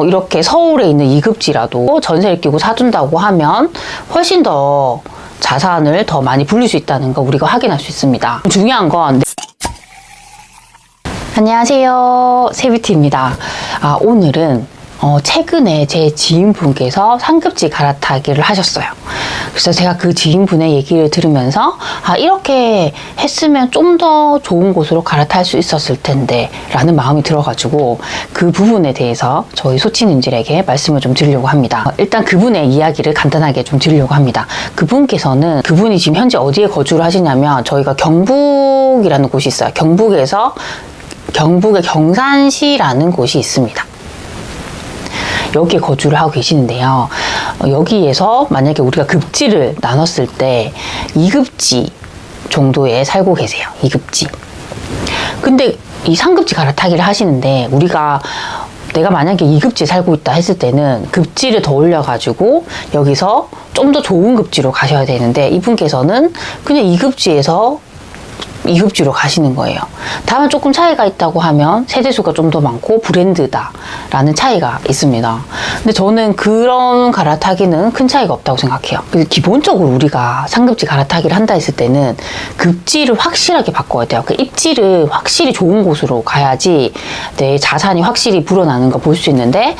이렇게 서울에 있는 2급지라도 전세를 끼고 사둔다고 하면 훨씬 더 자산을 더 많이 불릴 수 있다는 거 우리가 확인할 수 있습니다. 중요한 건 안녕하세요, 세뷰티입니다. 오늘은 최근에 제 지인분께서 상급지 갈아타기를 하셨어요. 그래서 제가 그 지인분의 얘기를 들으면서 이렇게 했으면 좀 더 좋은 곳으로 갈아탈 수 있었을 텐데 라는 마음이 들어가지고 그 부분에 대해서 저희 소치님들에게 말씀을 좀 드리려고 합니다. 일단 그분의 이야기를 간단하게 좀 드리려고 합니다. 그분이 지금 현재 어디에 거주를 하시냐면 저희가 경북이라는 곳이 있어요. 경북의 경산시라는 곳이 있습니다. 여기에 거주를 하고 계시는데요. 여기에서 만약에 우리가 급지를 나눴을 때 2급지 정도에 살고 계세요. 2급지. 근데 이 상급지 갈아타기를 하시는데 내가 만약에 2급지에 살고 있다 했을 때는 급지를 더 올려가지고 여기서 좀 더 좋은 급지로 가셔야 되는데 이분께서는 그냥 2급지에서 2급지로 가시는 거예요. 다만 조금 차이가 있다고 하면 세대수가 좀 더 많고 브랜드다라는 차이가 있습니다. 근데 저는 그런 갈아타기는 큰 차이가 없다고 생각해요. 기본적으로 우리가 상급지 갈아타기를 한다 했을 때는 급지를 확실하게 바꿔야 돼요. 그 입지를 확실히 좋은 곳으로 가야지 내 자산이 확실히 불어나는 거 볼 수 있는데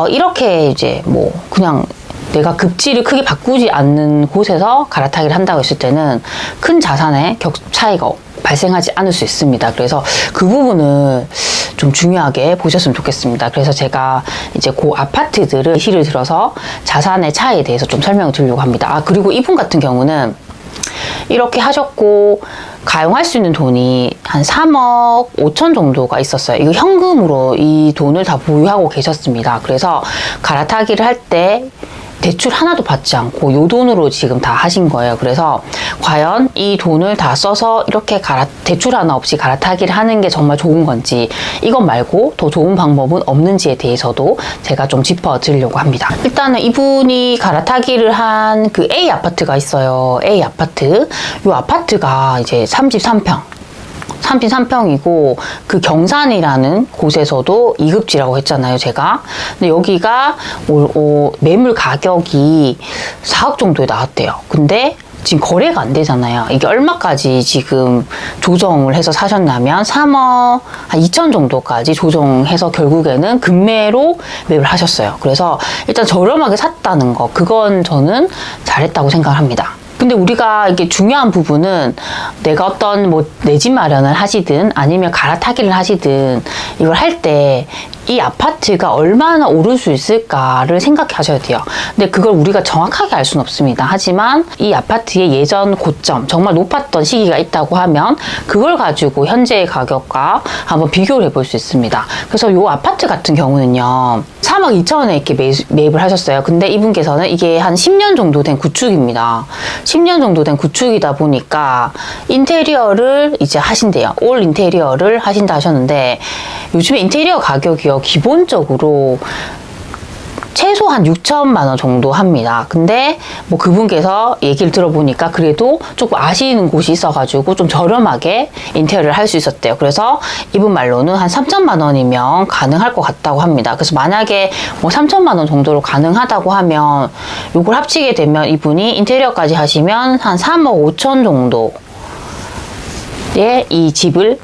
이렇게 이제 그냥 내가 급지를 크게 바꾸지 않는 곳에서 갈아타기를 한다고 했을 때는 큰 자산의 차이가 발생하지 않을 수 있습니다. 그래서 그 부분을 좀 중요하게 보셨으면 좋겠습니다. 그래서 제가 이제 그 아파트들을 예시를 들어서 자산의 차이에 대해서 좀 설명을 드리려고 합니다. 그리고 이분 같은 경우는 이렇게 하셨고 가용할 수 있는 돈이 한 3억 5천 정도가 있었어요. 이거 현금으로 이 돈을 다 보유하고 계셨습니다. 그래서 갈아타기를 할 때 대출 하나도 받지 않고 요 돈으로 지금 다 하신 거예요. 그래서 과연 이 돈을 다 써서 이렇게 대출 하나 없이 갈아타기를 하는 게 정말 좋은 건지 이것 말고 더 좋은 방법은 없는지에 대해서도 제가 좀 짚어드리려고 합니다. 일단은 이분이 갈아타기를 한 그 A 아파트가 있어요. A 아파트. 이 아파트가 이제 33평이고 그 경산이라는 곳에서도 2급지라고 했잖아요, 제가. 근데 여기가 매물 가격이 4억 정도에 나왔대요. 근데 지금 거래가 안 되잖아요. 이게 얼마까지 지금 조정을 해서 사셨냐면 3억 한 2천 정도까지 조정해서 결국에는 급매로 매입을 하셨어요. 그래서 일단 저렴하게 샀다는 거, 그건 저는 잘했다고 생각을 합니다. 근데 우리가 이게 중요한 부분은 내가 어떤 내 집 마련을 하시든 아니면 갈아타기를 하시든 이걸 할 때 이 아파트가 얼마나 오를 수 있을까를 생각하셔야 돼요. 근데 그걸 우리가 정확하게 알 수는 없습니다. 하지만 이 아파트의 예전 고점, 정말 높았던 시기가 있다고 하면 그걸 가지고 현재의 가격과 한번 비교를 해볼 수 있습니다. 그래서 이 아파트 같은 경우는요. 3억 2천원에 이렇게 매입을 하셨어요. 근데 이분께서는 이게 한 10년 정도 된 구축입니다. 10년 정도 된 구축이다 보니까 인테리어를 이제 하신대요. 올 인테리어를 하신다 하셨는데 요즘에 인테리어 가격이요. 기본적으로 최소한 6천만 원 정도 합니다. 근데 그분께서 얘기를 들어보니까 그래도 조금 아시는 곳이 있어가지고 좀 저렴하게 인테리어를 할 수 있었대요. 그래서 이분 말로는 한 3천만 원이면 가능할 것 같다고 합니다. 그래서 만약에 3천만 원 정도로 가능하다고 하면 이걸 합치게 되면 이분이 인테리어까지 하시면 한 3억 5천 정도의 이 집을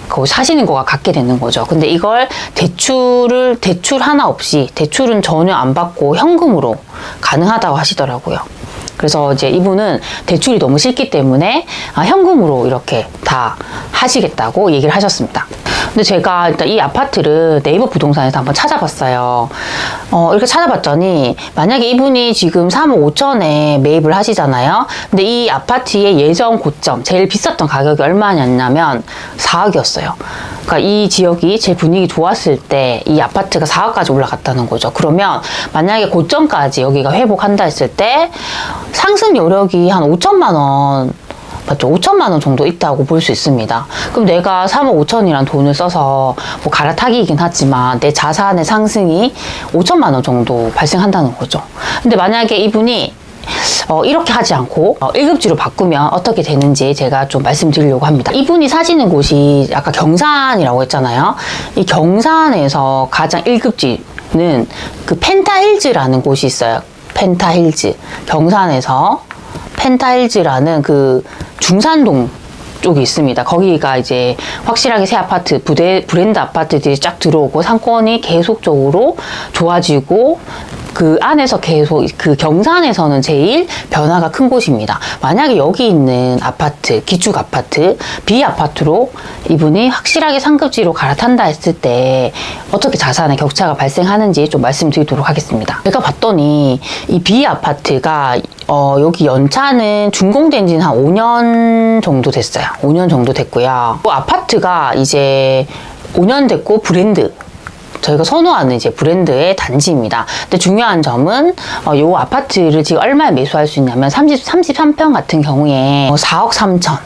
거기 사시는 거가 갖게 되는 거죠. 근데 이걸 대출 하나 없이, 대출은 전혀 안 받고 현금으로 가능하다고 하시더라고요. 그래서 이제 이분은 대출이 너무 싫기 때문에 현금으로 이렇게 다 하시겠다고 얘기를 하셨습니다. 근데 제가 일단 이 아파트를 네이버 부동산에서 한번 찾아봤어요. 이렇게 찾아봤더니 만약에 이분이 지금 3억 5천에 매입을 하시잖아요. 근데 이 아파트의 예전 고점, 제일 비쌌던 가격이 얼마냐면 4억이었어요. 그러니까 이 지역이 제일 분위기 좋았을 때 이 아파트가 4억까지 올라갔다는 거죠. 그러면 만약에 고점까지 여기가 회복한다 했을 때 상승 여력이 한 5천만 원, 맞죠? 5천만 원 정도 있다고 볼 수 있습니다. 그럼 내가 3억 5천이란 돈을 써서 갈아타기이긴 하지만 내 자산의 상승이 5천만 원 정도 발생한다는 거죠. 근데 만약에 이분이 이렇게 하지 않고 1급지로 바꾸면 어떻게 되는지 제가 좀 말씀드리려고 합니다. 이분이 사시는 곳이 아까 경산이라고 했잖아요. 이 경산에서 가장 1급지 그 펜타힐즈라는 곳이 있어요. 펜타힐즈. 경산에서 펜타힐즈라는 그 중산동 쪽이 있습니다. 거기가 이제 확실하게 새 아파트, 브랜드 아파트들이 쫙 들어오고 상권이 계속적으로 좋아지고 그 안에서 계속 그 경산에서는 제일 변화가 큰 곳입니다. 만약에 여기 있는 아파트, 기축 아파트, B 아파트로 이분이 확실하게 상급지로 갈아탄다 했을 때 어떻게 자산의 격차가 발생하는지 좀 말씀드리도록 하겠습니다. 제가 봤더니 이 B 아파트가 여기 연차는 준공된 지는 한 5년 정도 됐어요. 5년 정도 됐고요. 그 아파트가 이제 5년 됐고 브랜드, 저희가 선호하는 이제 브랜드의 단지입니다. 근데 중요한 점은 이 아파트를 지금 얼마에 매수할 수 있냐면 33평 같은 경우에 4억 3천.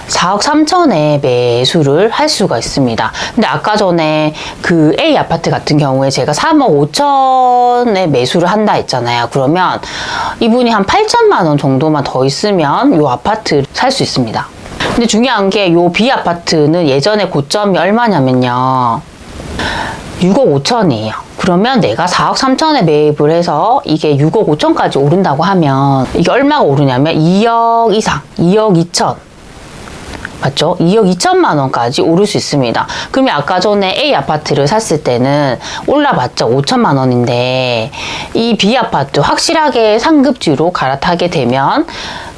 4억 3천에 매수를 할 수가 있습니다. 근데 아까 전에 그 A 아파트 같은 경우에 제가 3억 5천에 매수를 한다 했잖아요. 그러면 이분이 한 8천만 원 정도만 더 있으면 이 아파트를 살 수 있습니다. 근데 중요한 게 이 B 아파트는 예전에 고점이 얼마냐면요. 6억 5천이에요. 그러면 내가 4억 3천에 매입을 해서 이게 6억 5천까지 오른다고 하면 이게 얼마가 오르냐면 2억 이상, 2억 2천. 맞죠? 2억 2천만 원까지 오를 수 있습니다. 그러면 아까 전에 A 아파트를 샀을 때는 올라봤자 5천만 원인데 이 B 아파트 확실하게 상급지로 갈아타게 되면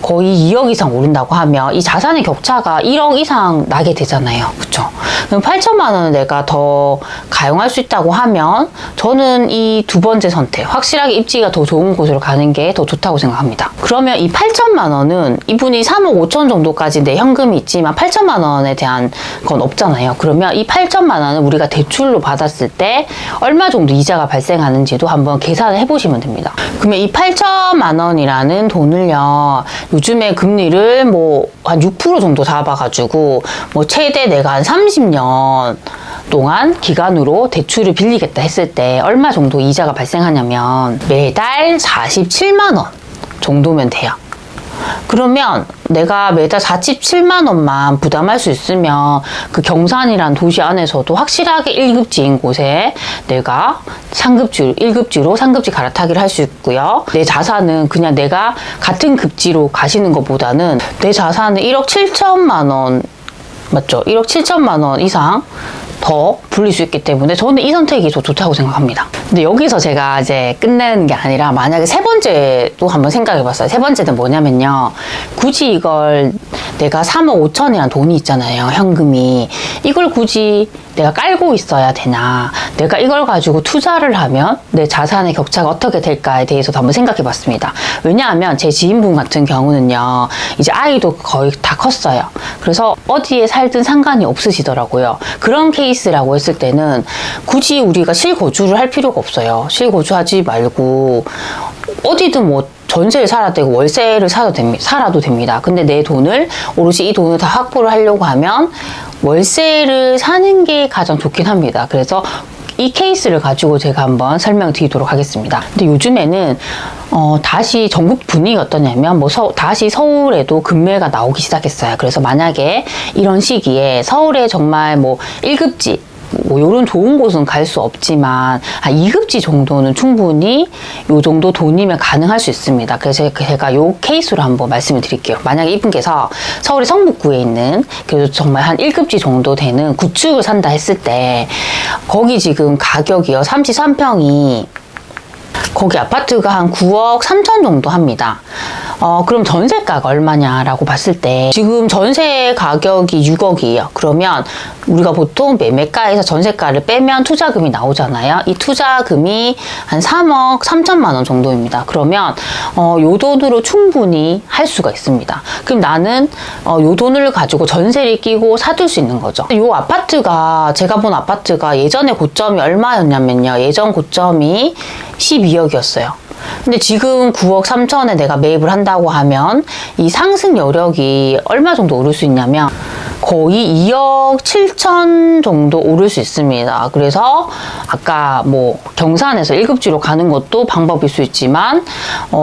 거의 2억 이상 오른다고 하면 이 자산의 격차가 1억 이상 나게 되잖아요. 그쵸? 그럼 8천만 원을 내가 더 가용할 수 있다고 하면 저는 이 두 번째 선택, 확실하게 입지가 더 좋은 곳으로 가는 게 더 좋다고 생각합니다. 그러면 이 8천만 원은 이분이 3억 5천 정도까지 내 현금이 있지만 8천만 원에 대한 건 없잖아요. 그러면 이 8천만 원을 우리가 대출로 받았을 때 얼마 정도 이자가 발생하는지도 한번 계산을 해보시면 됩니다. 그러면 이 8천만 원이라는 돈을요, 요즘에 금리를 뭐 한 6% 정도 잡아가지고 뭐 최대 내가 한 30년 동안 기간으로 대출을 빌리겠다 했을 때 얼마 정도 이자가 발생하냐면 매달 47만 원 정도면 돼요. 그러면 내가 매달 47만 원만 부담할 수 있으면 그 경산이란 도시 안에서도 확실하게 1급지인 곳에 내가 1급지로 상급지 갈아타기를 할 수 있고요. 내 자산은 그냥 내가 같은 급지로 가시는 것보다는 내 자산은 1억 7천만 원, 맞죠? 1억 7천만 원 이상 더 불릴 수 있기 때문에 저는 이 선택이 더 좋다고 생각합니다. 근데 여기서 제가 이제 끝내는 게 아니라 만약에 세 번째도 한번 생각해 봤어요. 세 번째는 뭐냐면요. 굳이 이걸 내가 3억 5천이라는 돈이 있잖아요. 현금이. 이걸 굳이 내가 깔고 있어야 되나, 내가 이걸 가지고 투자를 하면 내 자산의 격차가 어떻게 될까에 대해서도 한번 생각해 봤습니다. 왜냐하면 제 지인분 같은 경우는요, 이제 아이도 거의 다 컸어요. 그래서 어디에 살든 상관이 없으시더라고요. 그런 케이스라고 했을 때는 굳이 우리가 실거주를 할 필요가 없어요. 실거주하지 말고 어디든 뭐 전세를 살아도 되고 월세를 살아도 됩니다. 근데 내 돈을 오롯이 이 돈을 다 확보를 하려고 하면 월세를 사는 게 가장 좋긴 합니다. 그래서 이 케이스를 가지고 제가 한번 설명드리도록 하겠습니다. 근데 요즘에는 다시 전국 분위기가 어떠냐면 다시 서울에도 급매가 나오기 시작했어요. 그래서 만약에 이런 시기에 서울에 정말 뭐 1급지 요런 좋은 곳은 갈 수 없지만 한 2급지 정도는 충분히 요 정도 돈이면 가능할 수 있습니다. 그래서 제가 요 케이스로 한번 말씀을 드릴게요. 만약에 이분께서 서울의 성북구에 있는 그래도 정말 한 1급지 정도 되는 구축을 산다 했을 때 거기 지금 가격이요 33평이 거기 아파트가 한 9억 3천 정도 합니다. 그럼 전세가가 얼마냐라고 봤을 때 지금 전세 가격이 6억이에요. 그러면 우리가 보통 매매가에서 전세가를 빼면 투자금이 나오잖아요. 이 투자금이 한 3억 3천만 원 정도입니다. 그러면 요 돈으로 충분히 할 수가 있습니다. 그럼 나는 요 돈을 가지고 전세를 끼고 사둘 수 있는 거죠. 요 아파트가 제가 본 아파트가 예전에 고점이 얼마였냐면요. 예전 고점이 12억이었어요. 근데 지금 9억 3천에 내가 매입을 한다고 하면 이 상승 여력이 얼마 정도 오를 수 있냐면 거의 2억 7천 정도 오를 수 있습니다. 그래서 아까 뭐 경산에서 1급지로 가는 것도 방법일 수 있지만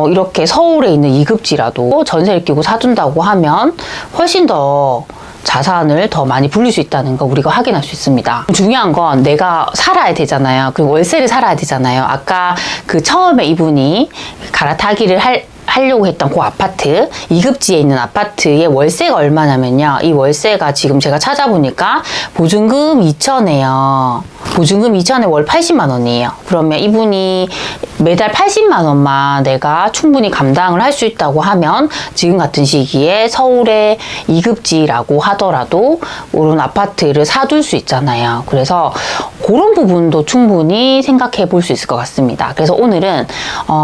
이렇게 서울에 있는 2급지라도 전세를 끼고 사둔다고 하면 훨씬 더 자산을 더 많이 불릴 수 있다는 거 우리가 확인할 수 있습니다. 중요한 건 내가 살아야 되잖아요. 그리고 월세를 살아야 되잖아요. 아까 그 처음에 이분이 갈아타기를 하려고 했던 그 아파트, 2급지에 있는 아파트의 월세가 얼마냐면요. 이 월세가 지금 제가 찾아보니까 보증금 2천에요. 보증금 2천에 월 80만 원이에요. 그러면 이분이 매달 80만 원만 내가 충분히 감당을 할 수 있다고 하면 지금 같은 시기에 서울의 2급지라고 하더라도 이런 아파트를 사둘 수 있잖아요. 그래서 그런 부분도 충분히 생각해 볼 수 있을 것 같습니다. 그래서 오늘은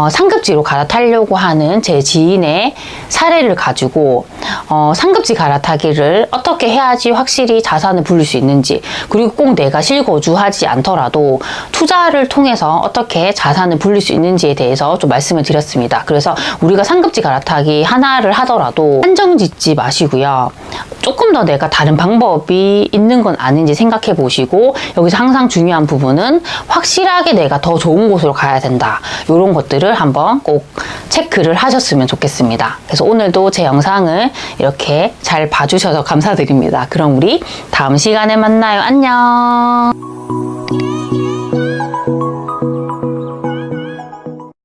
상급지로 갈아타려고 하는 제 지인의 사례를 가지고 상급지 갈아타기를 어떻게 해야지 확실히 자산을 불릴 수 있는지, 그리고 꼭 내가 실거주하지 않더라도 투자를 통해서 어떻게 자산을 불릴 수 있는지에 대해서 좀 말씀을 드렸습니다. 그래서 우리가 상급지 갈아타기 하나를 하더라도 한정 짓지 마시고요. 조금 더 내가 다른 방법이 있는 건 아닌지 생각해 보시고, 여기서 항상 중요한 부분은 확실하게 내가 더 좋은 곳으로 가야 된다. 이런 것들을 한번 꼭 체크를 하셨으면 좋겠습니다. 그래서 오늘도 제 영상을 이렇게 잘 봐주셔서 감사드립니다. 그럼 우리 다음 시간에 만나요. 안녕.